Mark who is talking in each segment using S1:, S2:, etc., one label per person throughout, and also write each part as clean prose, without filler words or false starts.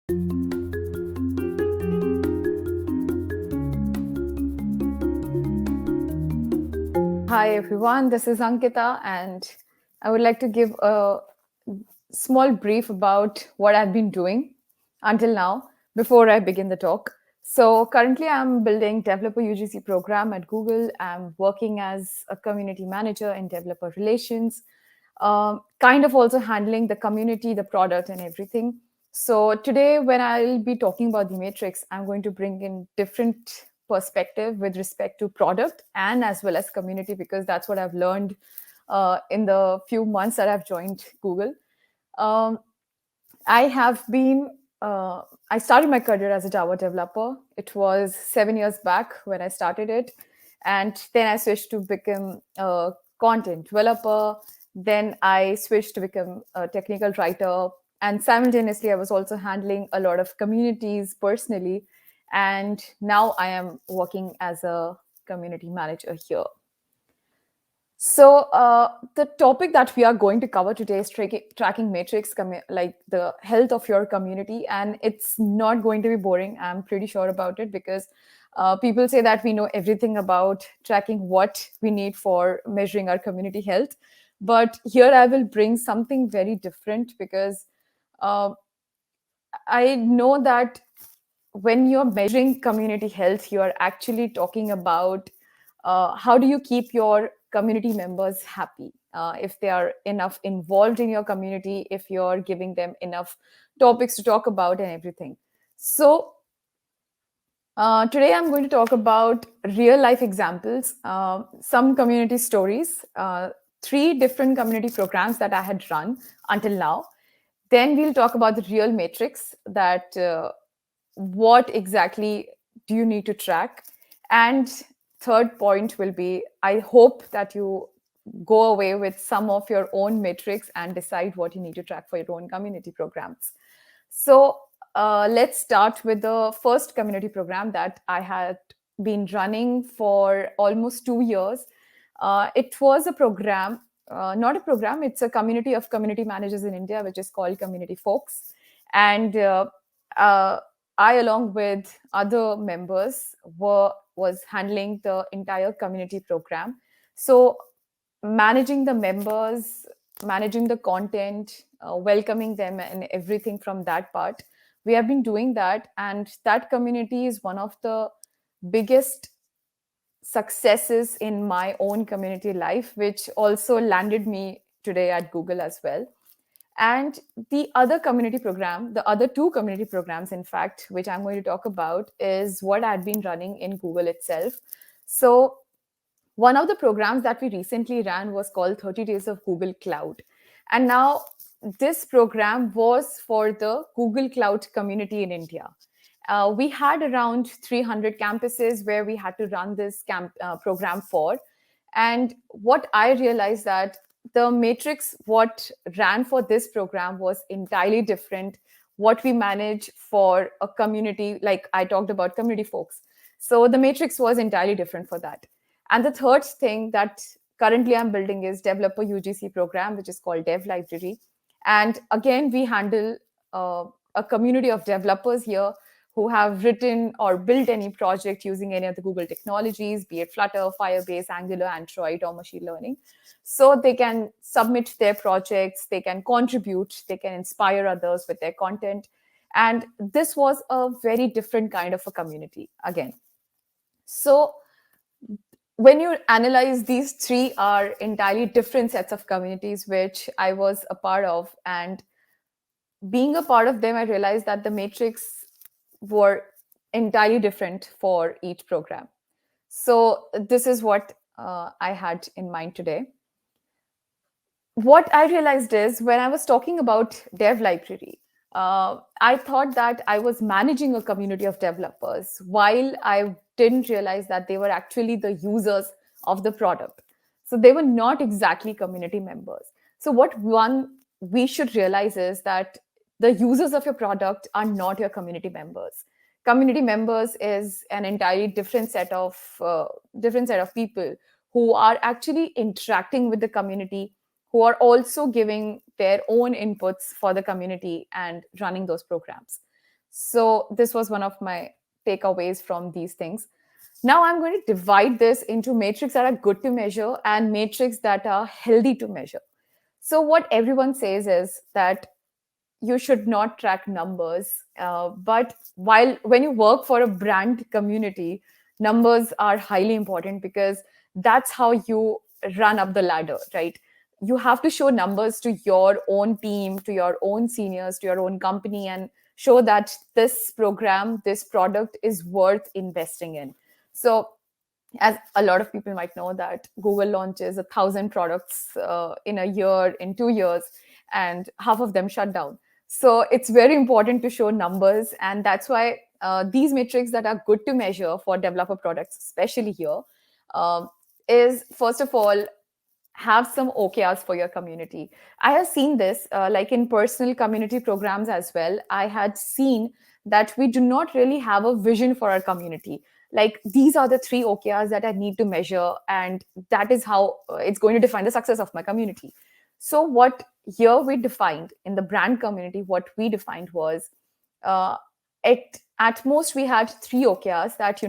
S1: Hi everyone, this is Ankita, and I would like to give a small brief about what I've been doing until now before I begin the talk. So, currently, I'm building developer UGC program at Google. I'm working as a community manager in developer relations, kind of also handling the community, the product, and everything. So today, when I'll be talking about the matrix, I'm going to bring in different perspective with respect to product and as well as community, because that's what I've learned in the few months that I've joined Google. Um, I have been. I started my career as a Java developer. It was 7 years back when I started it, and then I switched to become a content developer. Then I switched to become a technical writer, and simultaneously, I was also handling a lot of communities personally. And now I am working as a community manager here. So, the topic that we are going to cover today is tracking metrics, like the health of your community. And it's not going to be boring. I'm pretty sure about it because people say that we know everything about tracking what we need for measuring our community health. But here I will bring something very different because uh, I know that when you're measuring community health, you're actually talking about how do you keep your community members happy, if they are enough involved in your community, if you're giving them enough topics to talk about and everything. So today I'm going to talk about real life examples, some community stories, three different community programs that I had run until now. Then we'll talk about the real metrics, that what exactly do you need to track. And third point will be, I hope that you go away with some of your own metrics and decide what you need to track for your own community programs. So let's start with the first community program that I had been running for almost 2 years. It was a program, not a program, it's a community of community managers in India, which is called Community Folks. And uh, I, along with other members, was handling the entire community program. So managing the members, managing the content, welcoming them, and everything from that part. We have been doing that, and that community is one of the biggest successes in my own community life, which also landed me today at Google as well. And the other community program, the other two community programs, in fact, which I'm going to talk about, is what I'd been running in Google itself. So one of the programs that we recently ran was called 30 Days of Google Cloud. And now this program was for the Google Cloud community in India. We had around 300 campuses where we had to run this program for. And what I realized that the matrix what ran for this program was entirely different what we manage for a community, like I talked about community folks. So the matrix was entirely different for that. And the third thing that currently I'm building is developer UGC program, which is called Dev Library. And again, we handle a community of developers here who have written or built any project using any of the Google technologies, be it Flutter, Firebase, Angular, Android, or machine learning. So they can submit their projects, they can contribute, they can inspire others with their content. And this was a very different kind of a community again. So when you analyze, these three are entirely different sets of communities which I was a part of. And being a part of them, I realized that the matrix were entirely different for each program. So this is what I had in mind today. What I realized is when I was talking about Dev Library, I thought that I was managing a community of developers, while I didn't realize that they were actually the users of the product. So they were not exactly community members. So what one we should realize is that the users of your product are not your community members. Community members is an entirely different set of people who are actually interacting with the community, who are also giving their own inputs for the community and running those programs. So this was one of my takeaways from these things. Now I'm going to divide this into metrics that are good to measure and metrics that are healthy to measure. So what everyone says is that you should not track numbers, but while when you work for a brand community, numbers are highly important because that's how you run up the ladder, right? You have to show numbers to your own team, to your own seniors, to your own company, and show that this program, this product is worth investing in. So as a lot of people might know that Google launches 1,000 products in a year, in 2 years, and half of them shut down. So it's very important to show numbers, and that's why these metrics that are good to measure for developer products, especially here, um, is first of all have some OKRs for your community. I have seen this like in personal community programs as well. I had seen that we do not really have a vision for our community. Like these are the three OKRs that I need to measure, and that is how it's going to define the success of my community. So, what here we defined in the brand community, what we defined was uh, at most we had three OKRs that,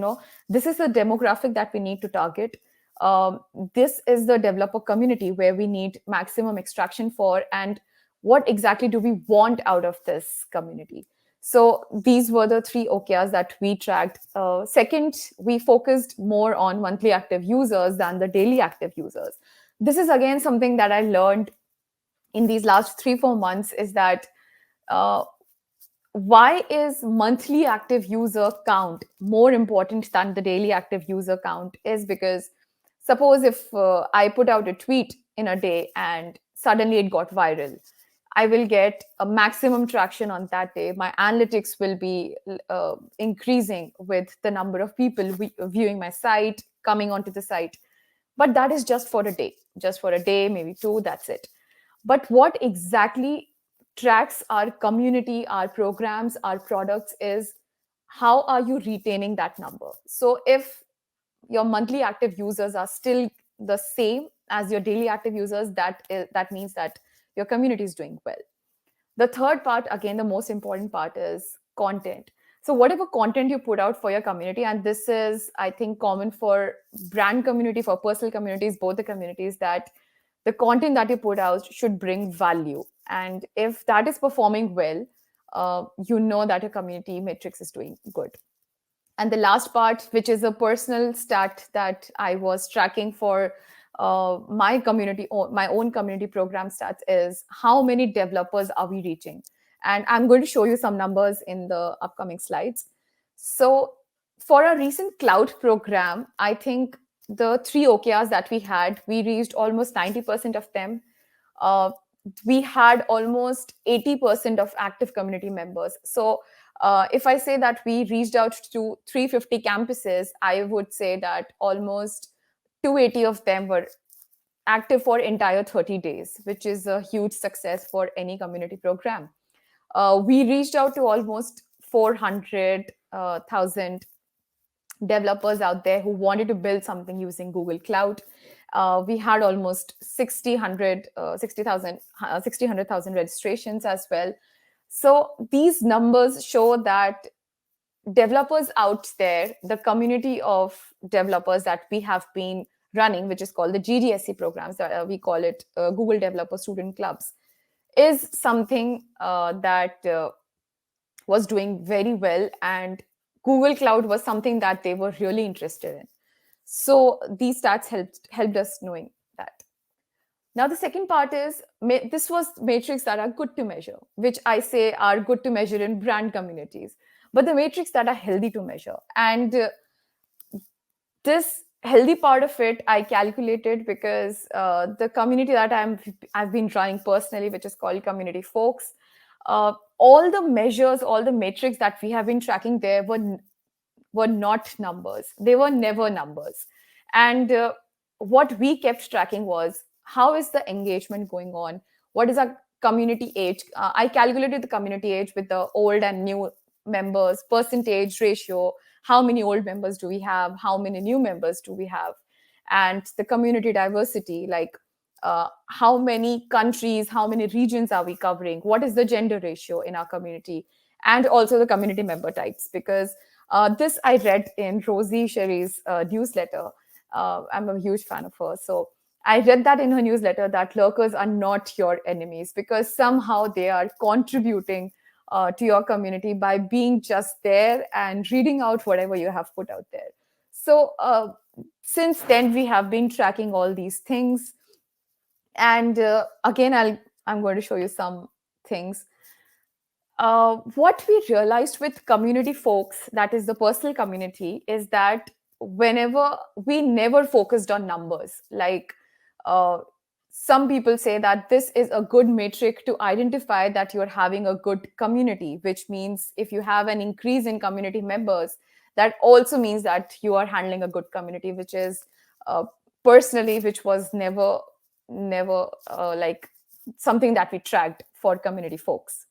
S1: this is the demographic that we need to target. um, this is the developer community where we need maximum extraction for, and what exactly do we want out of this community. So these were the three OKRs that we tracked. Second, we focused more on monthly active users than the daily active users. This is again something that I learned in these last 3 4 months, is that uh, why is monthly active user count more important than the daily active user count is because suppose if I put out a tweet in a day and suddenly it got viral, I will get a maximum traction on that day. My analytics will be increasing with the number of people viewing my site, coming onto the site. But that is just for a day, maybe two, that's it. But what exactly tracks our community, our programs, our products is how are you retaining that number? So if your monthly active users are still the same as your daily active users, that means that your community is doing well. The third part, again, the most important part, is content. So whatever content you put out for your community, and this is, I think, common for brand community, for personal communities, both the communities, that the content that you put out should bring value. And if that is performing well, you know that your community metrics is doing good. And the last part, which is a personal stat that I was tracking for my community, my own community program stats, is how many developers are we reaching. And I'm going to show you some numbers in the upcoming slides. So for a recent cloud program, I think the three OKRs that we had, we reached almost 90% of them. uh, we had almost 80% of active community members. So if I say that we reached out to 350 campuses, I would say that almost 280 of them were active for entire 30 days, which is a huge success for any community program. We reached out to almost 400,000 developers out there who wanted to build something using Google Cloud. We had almost 100,000 registrations as well. So these numbers show that developers out there, the community of developers that we have been running, which is called the GDSC programs, we call it Google Developer Student Clubs, is something that was doing very well, and Google Cloud was something that they were really interested in. So these stats helped us knowing that. Now the second part is, this was metrics that are good to measure, which I say are good to measure in brand communities, but the metrics that are healthy to measure. And this healthy part of it I calculated because the community that I've been running personally, which is called Community Folks, all the measures, all the metrics that we have been tracking there were not numbers. They were never numbers. And what we kept tracking was, how is the engagement going on? What is our community age? I calculated the community age with the old and new members percentage ratio. How many old members do we have? How many new members do we have? And the community diversity, like how many countries, how many regions are we covering? What is the gender ratio in our community? and also the community member types, because this I read in Rosie Sherry's newsletter. I'm a huge fan of her. So I read that in her newsletter that lurkers are not your enemies, because somehow they are contributing to your community by being just there and reading out whatever you have put out there. So since then, we have been tracking all these things. And again, I'm going to show you some things. What we realized with community folks, that is the personal community, is that whenever we never focused on numbers, like uh, some people say that this is a good metric to identify that you're having a good community, which means if you have an increase in community members, that also means that you are handling a good community, which is uh, personally, which was never like something that we tracked for community folks.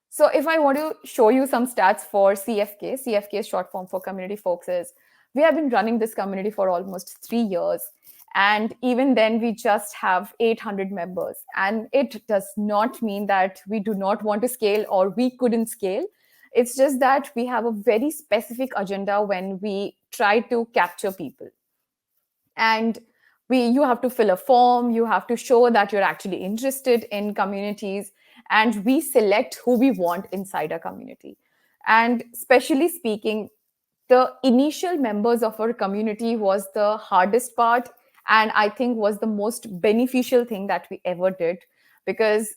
S1: So if I want to show you some stats for CFK, CFK is short form for community folks, is we have been running this community for almost 3 years. And even then, we just have 800 members. And it does not mean that we do not want to scale or we couldn't scale. It's just that we have a very specific agenda when we try to capture people. And you have to fill a form, you have to show that you're actually interested in communities, and we select who we want inside a community. And especially speaking, the initial members of our community was the hardest part, and I think was the most beneficial thing that we ever did, because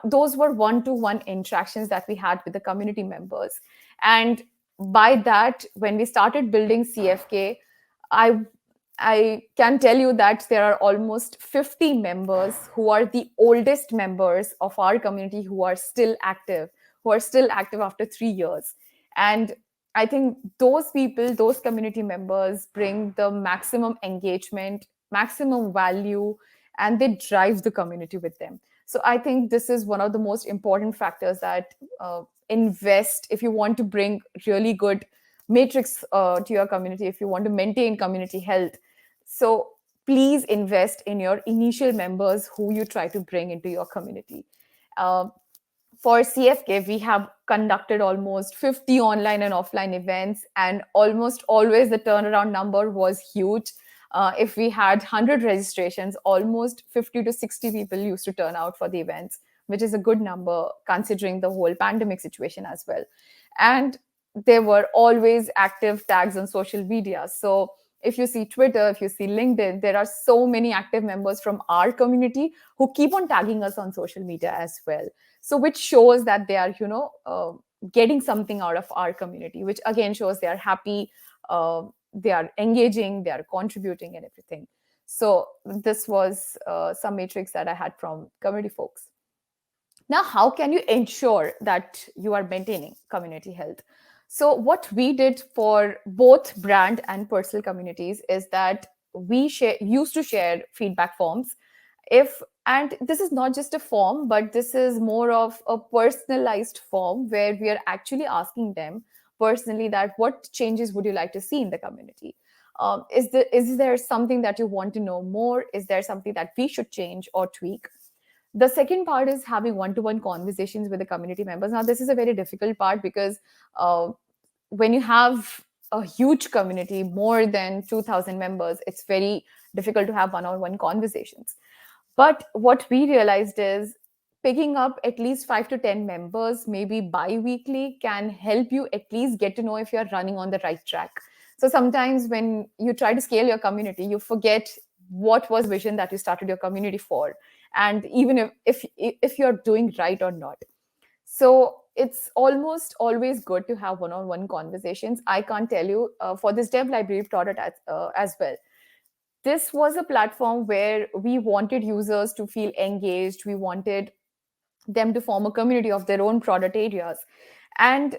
S1: those were one-to-one interactions that we had with the community members. And by that, when we started building CFK, i I can tell you that there are almost 50 members who are the oldest members of our community who are still active after 3 years. And I think those people, those community members bring the maximum engagement, maximum value, and they drive the community with them. So I think this is one of the most important factors that invest if you want to bring really good matrix to your community, if you want to maintain community health. So please invest in your initial members who you try to bring into your community. Uh, for CFK, we have conducted almost 50 online and offline events, and almost always the turnaround number was huge. If we had 100 registrations, almost 50 to 60 people used to turn out for the events, which is a good number considering the whole pandemic situation as well. And there were always active tags on social media. So if you see Twitter, if you see LinkedIn, there are so many active members from our community who keep on tagging us on social media as well. So which shows that they are getting something out of our community, which again shows they are happy, they are engaging, they are contributing and everything. So this was some matrix that I had from community folks. Now, how can you ensure that you are maintaining community health? So what we did for both brand and personal communities is that used to share feedback forms. If And this is not just a form, but this is more of a personalized form where we are actually asking them personally that what changes would you like to see in the community. Is there something that you want to know more? Is there something that we should change or tweak? The second part is having one-to-one conversations with the community members. Now this is a very difficult part, because uh, when you have a huge community, more than 2000 members, it's very difficult to have one-on-one conversations. But what we realized is picking up at least 5 to 10 members, maybe bi-weekly, can help you at least get to know if you're running on the right track. So sometimes when you try to scale your community, you forget what was vision that you started your community for, and even if you're doing right or not. So it's almost always good to have one-on-one conversations. I can't tell you, for this dev library product as well, this was a platform where we wanted users to feel engaged. We wanted them to form a community of their own product areas. And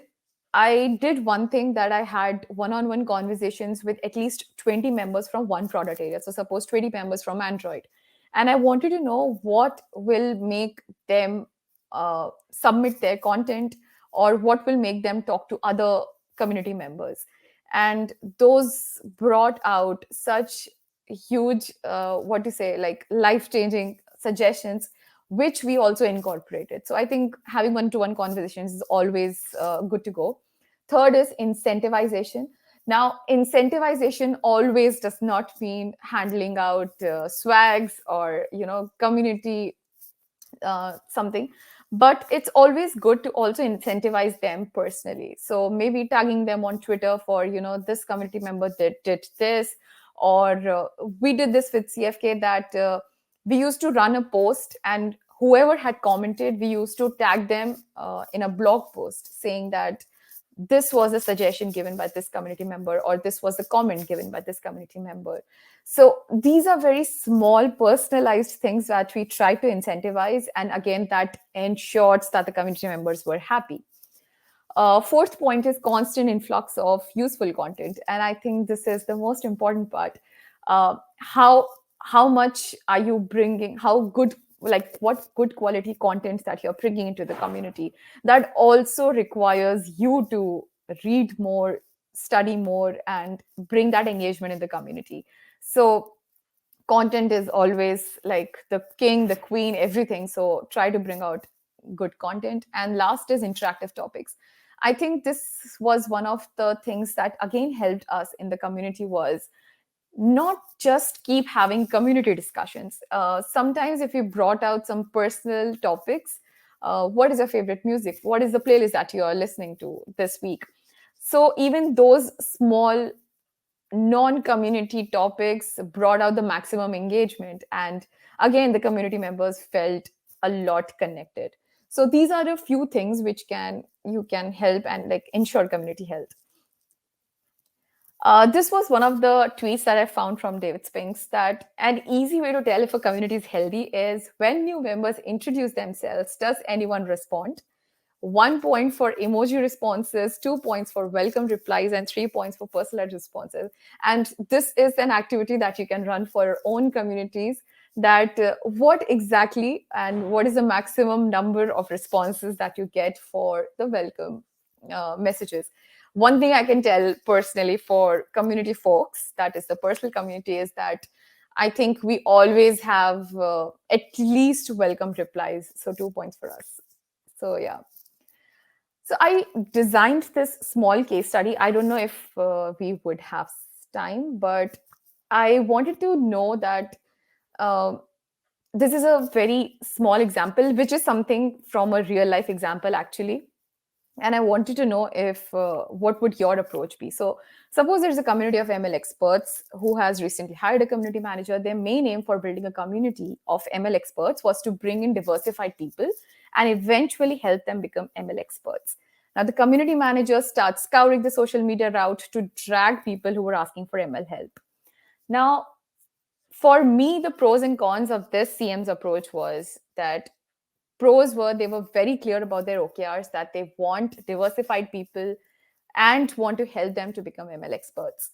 S1: I did one thing, that I had one-on-one conversations with at least 20 members from one product area. So suppose 20 members from Android. And I wanted to know what will make them submit their content, or what will make them talk to other community members. And those brought out such huge, what to say, like life changing suggestions. which we also incorporated. So I think having one-to-one conversations is always good to go. Third is incentivization. Now, incentivization always does not mean handling out swags or community something, but it's always good to also incentivize them personally. So maybe tagging them on Twitter for this community member did this, or we did this with CFK, that we used to run a post, and whoever had commented, we used to tag them in a blog post saying that this was a suggestion given by this community member, or this was a comment given by this community member. So these are very small personalized things that we try to incentivize, and again, that ensures that the community members were happy. Fourth point is constant influx of useful content, and I think this is the most important part. How much are you bringing? How good, like what good quality content that you're bringing into the community? That also requires you to read more, study more, and bring that engagement in the community. So content is always like the king, the queen, everything. So try to bring out good content. And last is interactive topics. I think this was one of the things that again helped us in the community, was not just keep having community discussions. Sometimes if you brought out some personal topics, what is your favorite music? What is the playlist that you are listening to this week? So even those small non-community topics brought out the maximum engagement, and again the community members felt a lot connected. So these are a few things which can help and like ensure community health. This was one of the tweets that I found from David Spinks, that an easy way to tell if a community is healthy is when new members introduce themselves, does anyone respond? 1 point for emoji responses, 2 points for welcome replies, and 3 points for personalized responses. And this is an activity that you can run for your own communities, that what exactly and what is the maximum number of responses that you get for the welcome messages. One thing I can tell personally for community folks, that is the personal community, is that I think we always have at least welcome replies. So 2 points for us. So yeah. So I designed this small case study. I don't know if we would have time, but I wanted to know that uh, this is a very small example, which is something from a real life example actually. And I wanted to know if what would your approach be. So suppose there's a community of ML experts who has recently hired a community manager. Their main aim for building a community of ML experts was to bring in diversified people and eventually help them become ML experts. Now the community manager starts scouring the social media route to drag people who were asking for ML help. Now, for me, the pros and cons of this CM's approach was that pros were they were very clear about their OKRs, that they want diversified people and want to help them to become ML experts.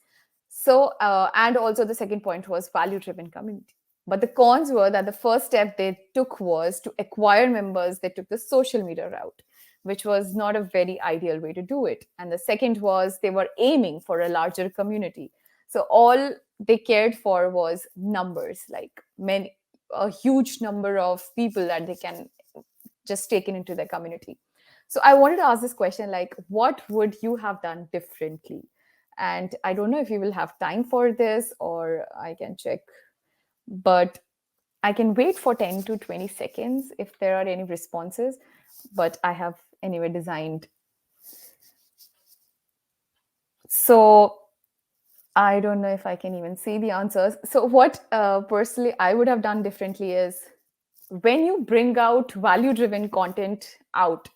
S1: So, and also the second point was value driven community. But the cons were that the first step they took was to acquire members. They took the social media route, which was not a very ideal way to do it. And the second was they were aiming for a larger community. So all they cared for was numbers, like many, a huge number of people that they can just take into their community. So I wanted to ask this question, like, what would you have done differently? And I don't know if you will have time for this or I can check, but I can wait for 10 to 20 seconds if there are any responses. But I have anyway designed. So I don't know if I can even see the answers. So what personally I would have done differently is when you bring out value driven content out.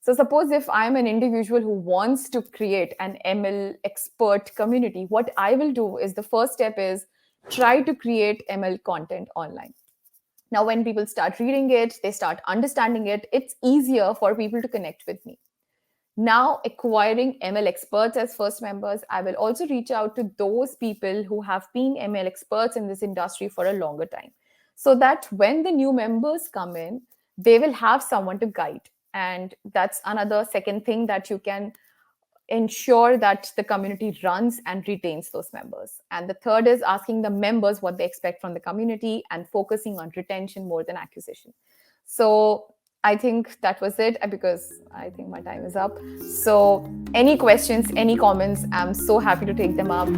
S1: So suppose if I'm an individual who wants to create an ML expert community, what I will do is the first step is try to create ML content online. Now, when people start reading it, they start understanding it, it's easier for people to connect with me. Now, acquiring ML experts as first members, I will also reach out to those people who have been ML experts in this industry for a longer time, so that when the new members come in, they will have someone to guide. And that's another second thing that you can ensure that the community runs and retains those members. And the third is asking the members what they expect from the community and focusing on retention more than acquisition. So I think that was it because I think my time is up. So any questions, any comments, I'm so happy to take them up.